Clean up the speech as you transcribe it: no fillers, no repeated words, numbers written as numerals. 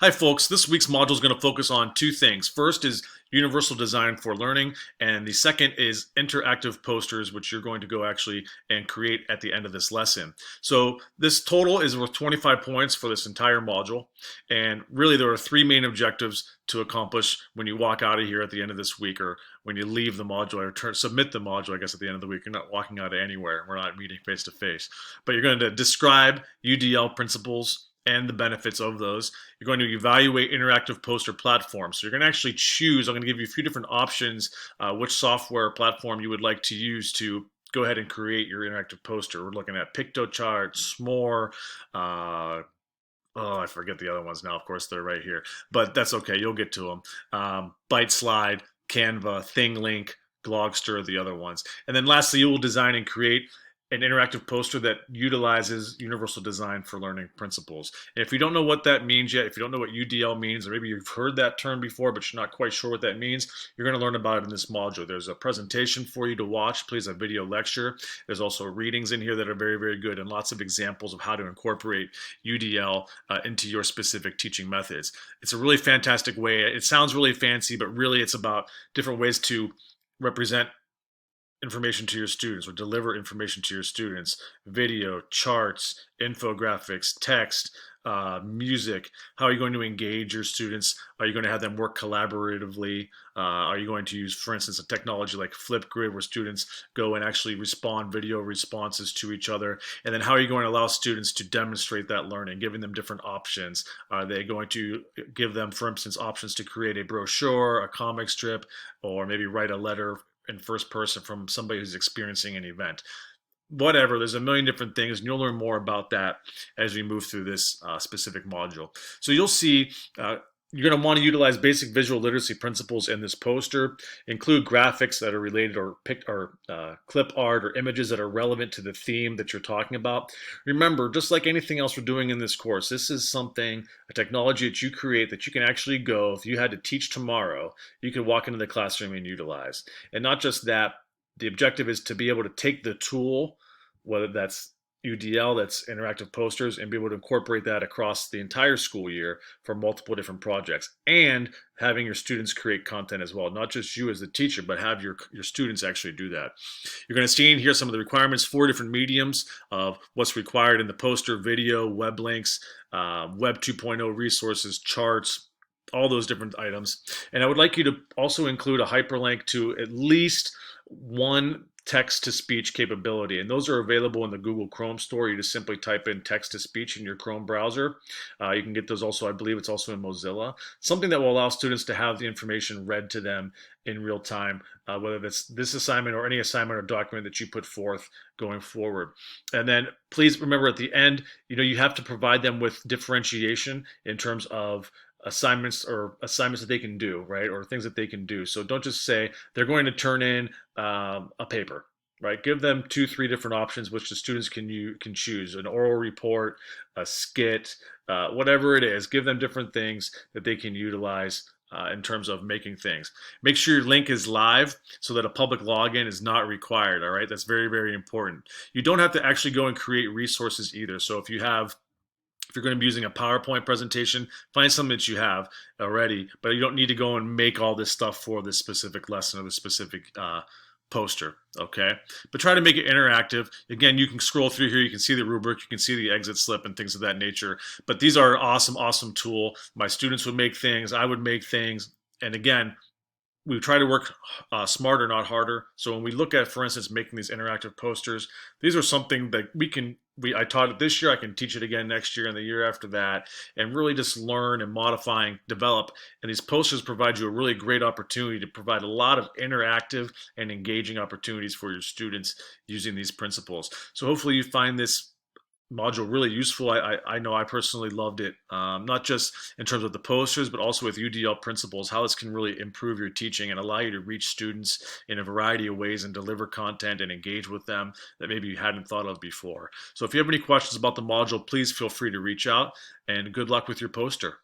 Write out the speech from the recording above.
Hi folks, this week's module is going to focus on two things. First is universal design for learning, and the second is interactive posters, which you're going to go actually and create at the end of this lesson. So this total is worth 25 points for this entire module, and really there are three main objectives to accomplish when you walk out of here at the end of this week, or when you leave the module or submit the module, I guess, at the end of the week. You're not walking out of anywhere. We're not meeting face to face, but you're going to describe UDL principles and the benefits of those. You're going to evaluate interactive poster platforms. So you're going to actually choose, I'm going to give you a few different options, which software platform you would like to use to go ahead and create your interactive poster. We're looking at PictoChart, S'more, oh, I forget the other ones now. Of course, they're right here, but that's okay. You'll get to them. ByteSlide, Canva, ThingLink, Glogster, the other ones. And then lastly, you will design and create an interactive poster that utilizes universal design for learning principles. And if you don't know what that means yet, if you don't know what UDL means, or maybe you've heard that term before, but you're not quite sure what that means, you're going to learn about it in this module. There's a presentation for you to watch, please, a video lecture. There's also readings in here that are very, very good, and lots of examples of how to incorporate UDL into your specific teaching methods. It's a really fantastic way. It sounds really fancy, but really it's about different ways to represent information to your students or deliver information to your students: video, charts, infographics, text, music. How are you going to engage your students? Are you going to have them work collaboratively? Are you going to use, for instance, a technology like Flipgrid where students go and actually respond video responses to each other? And then how are you going to allow students to demonstrate that learning, giving them different options? Are they going to give them, for instance, options to create a brochure, a comic strip, or maybe write a letter in first person from somebody who's experiencing an event? Whatever, there's a million different things, and you'll learn more about that as we move through this specific module. So you'll see you're going to want to utilize basic visual literacy principles in this poster, include graphics that are related, or clip art or images that are relevant to the theme that you're talking about. Remember, just like anything else we're doing in this course, this is something, a technology that you create that you can actually go, if you had to teach tomorrow, you could walk into the classroom and utilize. And not just that, the objective is to be able to take the tool, whether that's UDL, that's interactive posters, and be able to incorporate that across the entire school year for multiple different projects, and having your students create content as well. Not just you as the teacher, but have your students actually do that. You're going to see in here some of the requirements, 4 different mediums of what's required in the poster: video, web links, Web 2.0 resources, charts, all those different items. And I would like you to also include a hyperlink to at least one text-to-speech capability, and those are available in the Google Chrome store. You just simply type in text-to-speech in your Chrome browser. You can get those also, I believe it's also in Mozilla. Something that will allow students to have the information read to them in real time, whether that's this assignment or any assignment or document that you put forth going forward. And then please remember at the end, you have to provide them with differentiation in terms of assignments that they can do, right? Or things that they can do. So don't just say they're going to turn in a paper, right? Give them 2, 3 different options which the students can choose: an oral report, a skit, whatever it is. Give them different things that they can utilize in terms of making things. Make sure your link is live so that a public login is not required, all right? That's very, very important. You don't have to actually go and create resources either. So if you're going to be using a PowerPoint presentation, find something that you have already, but you don't need to go and make all this stuff for this specific lesson or the specific poster, okay? But try to make it interactive. Again, you can scroll through here, you can see the rubric, you can see the exit slip and things of that nature. But these are an awesome, awesome tool. My students would make things, I would make things, and again, we try to work smarter, not harder. So when we look at, for instance, making these interactive posters, these are something that I taught it this year, I can teach it again next year and the year after that, and really just learn and modify and develop. And these posters provide you a really great opportunity to provide a lot of interactive and engaging opportunities for your students using these principles. So hopefully you find this module really useful. I know I personally loved it, not just in terms of the posters, but also with UDL principles, how this can really improve your teaching and allow you to reach students in a variety of ways and deliver content and engage with them that maybe you hadn't thought of before. So if you have any questions about the module, please feel free to reach out, and good luck with your poster.